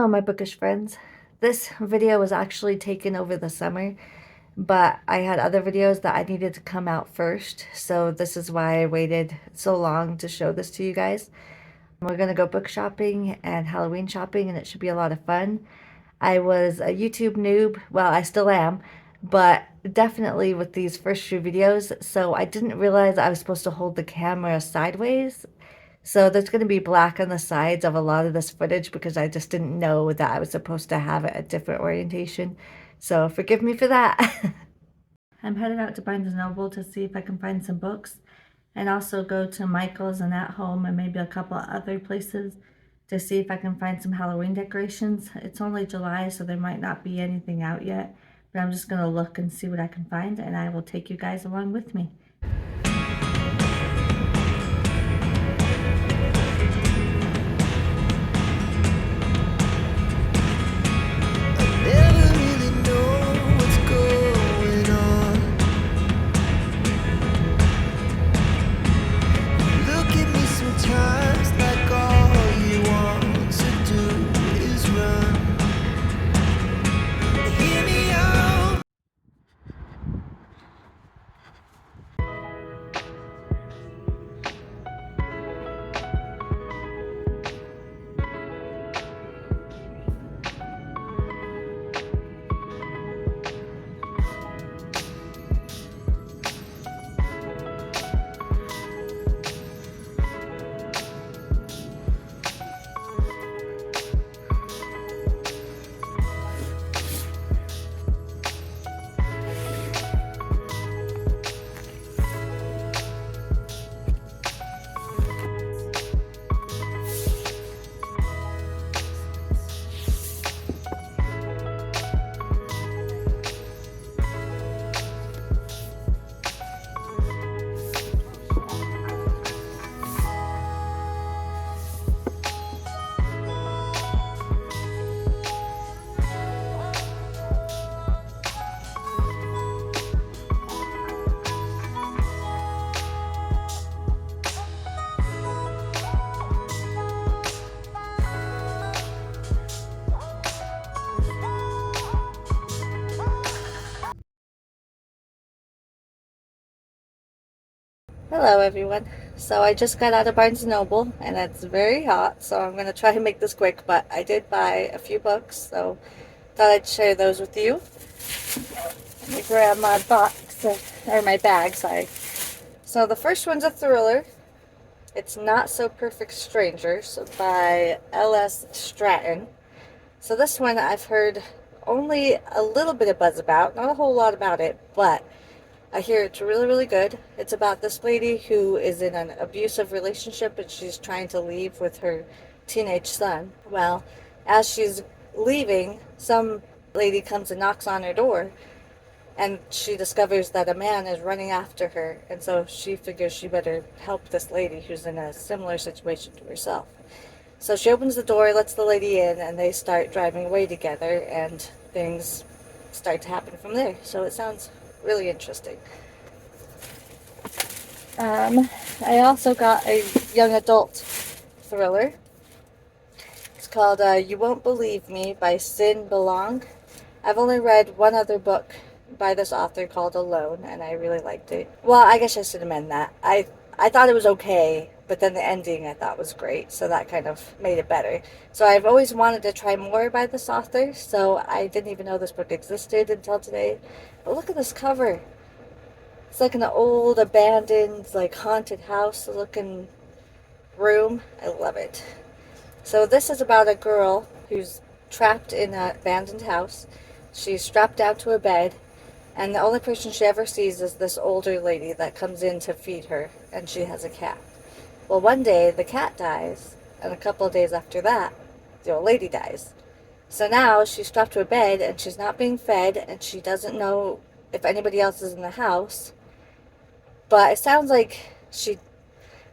Hello, my bookish friends. This video was actually taken over the summer, but I had other videos that I needed to come out first, so this is why I waited so long to show this to you guys. We're gonna go book shopping and Halloween shopping, and it should be a lot of fun. I was a YouTube noob, well, I still am, but definitely with these first few videos, so I didn't realize I was supposed to hold the camera sideways. So there's going to be black on the sides of a lot of this footage because I just didn't know that I was supposed to have it a different orientation. So forgive me for that. I'm headed out to Barnes& Noble to see if I can find some books and also go to Michael's and At Home and maybe a couple other places to see if I can find some Halloween decorations. It's only July, so there might not be anything out yet, but I'm just going to look and see what I can find, and I will take you guys along with me. Hello everyone. So I just got out of Barnes& Noble and it's very hot, so I'm going to try and make this quick, but I did buy a few books, so thought I'd share those with you. Let me grab my box, or my bag, sorry. So the first one's a thriller. It's Not So Perfect Strangers by L.S. Stratton. So this one I've heard only a little bit of buzz about, not a whole lot about it, but I hear it's really, really good. It's about this lady who is in an abusive relationship and she's trying to leave with her teenage son. Well, as she's leaving, some lady comes and knocks on her door and she discovers that a man is running after her, and so she figures she better help this lady who's in a similar situation to herself. So she opens the door, lets the lady in, and they start driving away together, and things start to happen from there. So it sounds really interesting. I also got a young adult thriller. It's called You Won't Believe Me by Sin Belong. I've only read one other book by this author called Alone, and I really liked it. Well, I guess I should amend that. I thought it was okay, but then the ending I thought was great, so that kind of made it better. So I've always wanted to try more by this author, so I didn't even know this book existed until today. But look at this cover. It's like an old, abandoned, like haunted house looking room. I love it. So this is about a girl who's trapped in an abandoned house. She's strapped down to a bed, and the only person she ever sees is this older lady that comes in to feed her, and she has a cat. Well, one day the cat dies, and a couple of days after that, the old lady dies. So now she's strapped to a bed, and she's not being fed, and she doesn't know if anybody else is in the house. But it sounds like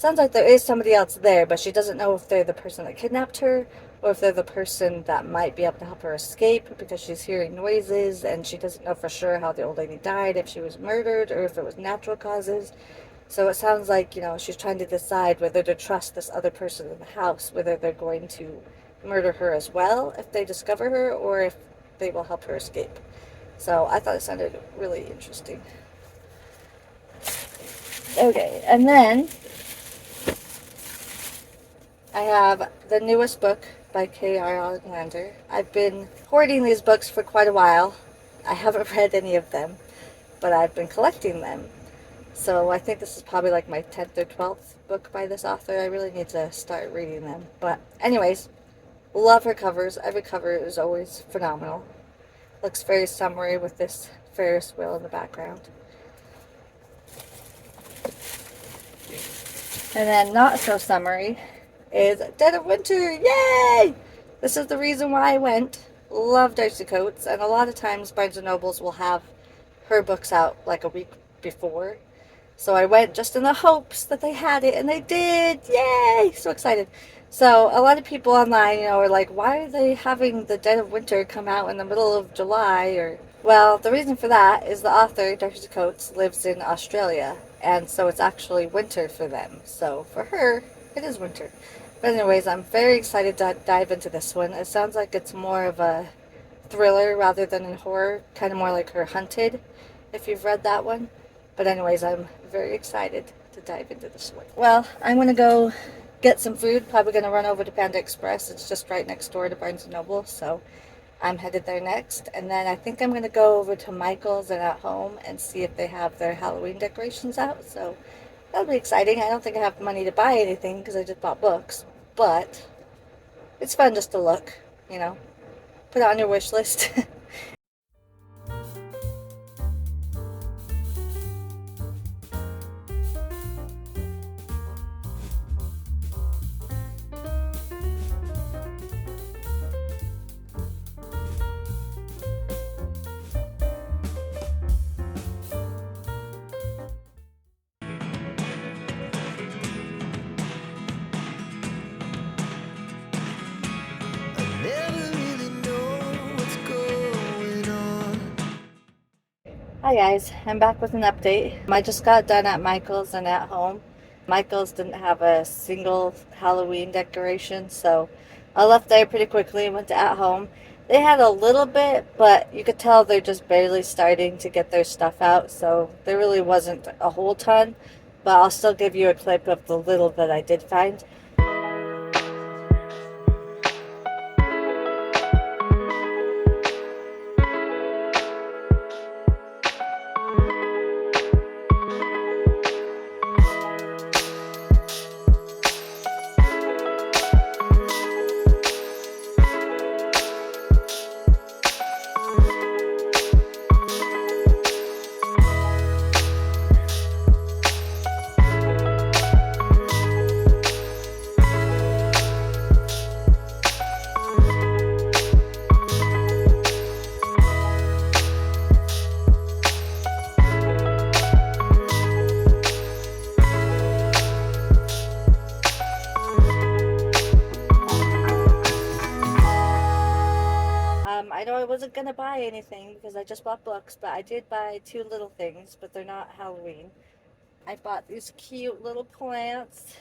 there is somebody else there, but she doesn't know if they're the person that kidnapped her or if they're the person that might be able to help her escape, because she's hearing noises and she doesn't know for sure how the old lady died, if she was murdered or if it was natural causes. So it sounds like, she's trying to decide whether to trust this other person in the house, whether they're going to murder her as well if they discover her, or if they will help her escape. So I thought it sounded really interesting. Okay, and then I have the newest book by K.R. Alexander. I've been hoarding these books for quite a while. I haven't read any of them, but I've been collecting them. So I think this is probably like my 10th or 12th book by this author. I really need to start reading them. But anyways, love her covers. Every cover is always phenomenal. Looks very summery with this Ferris wheel in the background. And then not so summery is Dead of Winter. Yay! This is the reason why I went. Love Darcy Coates, and a lot of times Barnes & Nobles will have her books out like a week before. So I went just in the hopes that they had it, and they did. Yay! So excited. So a lot of people online, are like, why are they having the Dead of Winter come out in the middle of July? Well, the reason for that is the author, Darcy Coates, lives in Australia, and so it's actually winter for them. So for her, it is winter. But anyways, I'm very excited to dive into this one. It sounds like it's more of a thriller rather than a horror, kind of more like her Hunted, if you've read that one. But anyways, I'm very excited to dive into this one. Well, I'm going to go get some food. Probably going to run over to Panda Express. It's just right next door to Barnes & Noble, so I'm headed there next. And then I think I'm going to go over to Michael's and At Home and see if they have their Halloween decorations out. So that'll be exciting. I don't think I have money to buy anything because I just bought books. But it's fun just to look, Put it on your wish list. Hi guys, I'm back with an update. I just got done at Michael's and At Home. Michael's didn't have a single Halloween decoration, so I left there pretty quickly and went to At Home. They had a little bit, but you could tell they're just barely starting to get their stuff out, so there really wasn't a whole ton, but I'll still give you a clip of the little that I did find. I know I wasn't going to buy anything because I just bought books, but I did buy two little things, but they're not Halloween. I bought these cute little plants.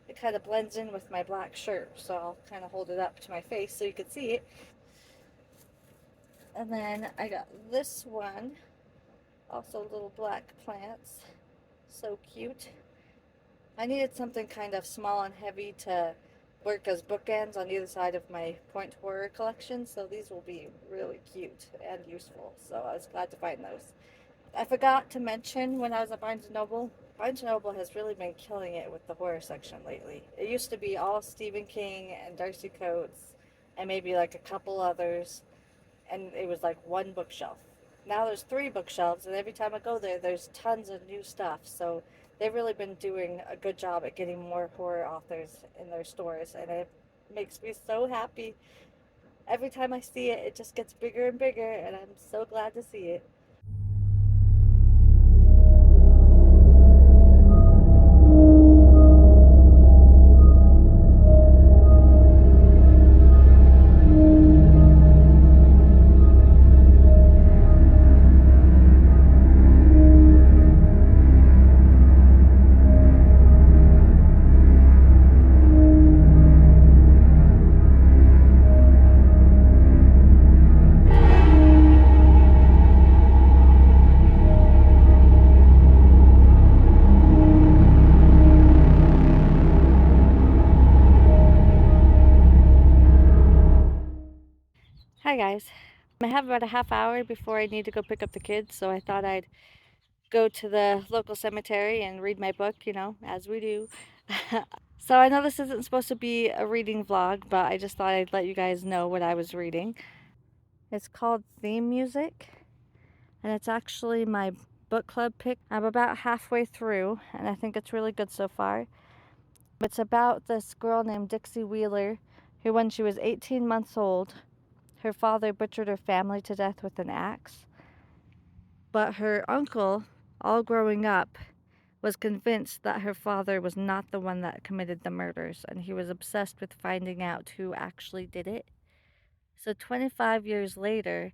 It kind of blends in with my black shirt, so I'll kind of hold it up to my face so you can see it. And then I got this one, also little black plants. So cute. I needed something kind of small and heavy to work as bookends on either side of my point horror collection, so these will be really cute and useful, so I was glad to find those. I forgot to mention when I was at Barnes & Noble, Barnes & Noble has really been killing it with the horror section lately. It used to be all Stephen King and Darcy Coates and maybe like a couple others, and it was like one bookshelf. Now there's 3 bookshelves, and every time I go there, there's tons of new stuff, so they've really been doing a good job at getting more horror authors in their stores, and it makes me so happy. Every time I see it, it just gets bigger and bigger, and I'm so glad to see it. Hi guys. I have about a half hour before I need to go pick up the kids, so I thought I'd go to the local cemetery and read my book, you know, as we do. So I know this isn't supposed to be a reading vlog, but I just thought I'd let you guys know what I was reading. It's called Theme Music, and it's actually my book club pick. I'm about halfway through, and I think it's really good so far. It's about this girl named Dixie Wheeler, who when she was 18 months old, her father butchered her family to death with an axe. But her uncle, all growing up, was convinced that her father was not the one that committed the murders, and he was obsessed with finding out who actually did it. So 25 years later,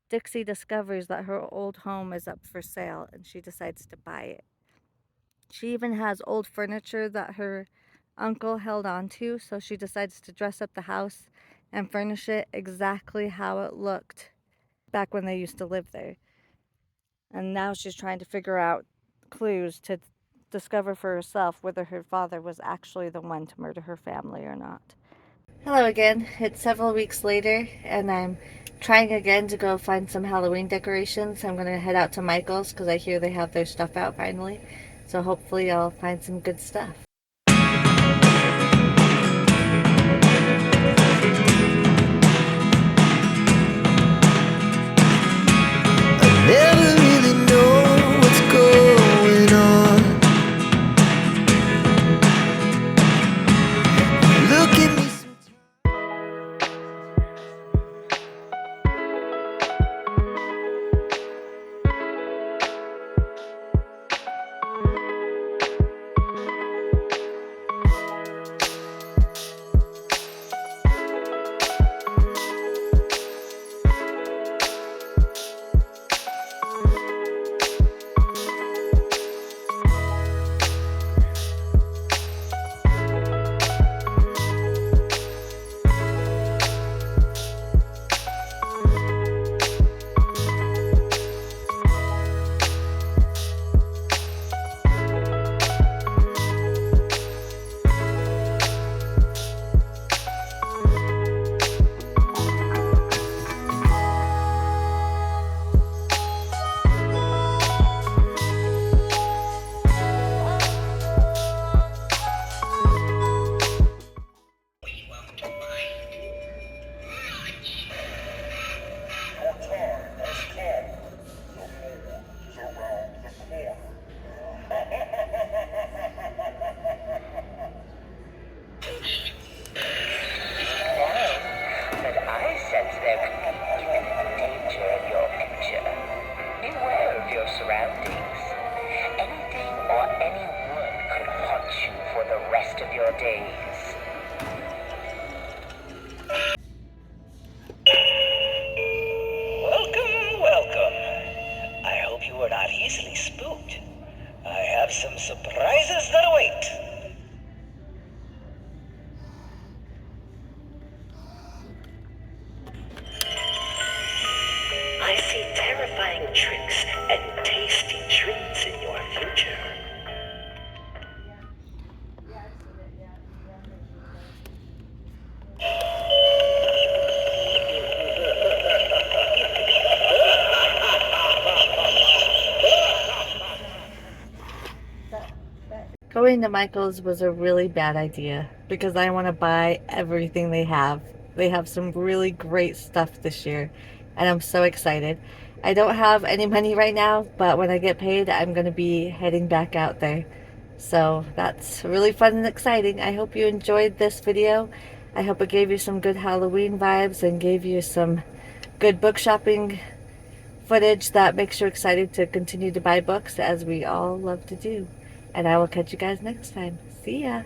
Dixie discovers that her old home is up for sale, and she decides to buy it. She even has old furniture that her uncle held on to, so she decides to dress up the house and furnish it exactly how it looked back when they used to live there. And now she's trying to figure out clues to discover for herself whether her father was actually the one to murder her family or not. Hello again. It's several weeks later, and I'm trying again to go find some Halloween decorations. I'm going to head out to Michael's because I hear they have their stuff out finally. So hopefully I'll find some good stuff. Never really know what's going on. Look at me surroundings. Anything or anyone could haunt you for the rest of your days. Welcome, welcome. I hope you are not easily spooked. I have some surprises that await. I see terrifying tricks and tasty treats in your future. Going to Michael's was a really bad idea because I want to buy everything they have. They have some really great stuff this year, and I'm so excited. I don't have any money right now, but when I get paid, I'm going to be heading back out there. So that's really fun and exciting. I hope you enjoyed this video. I hope it gave you some good Halloween vibes and gave you some good book shopping footage that makes you excited to continue to buy books, as we all love to do. And I will catch you guys next time. See ya!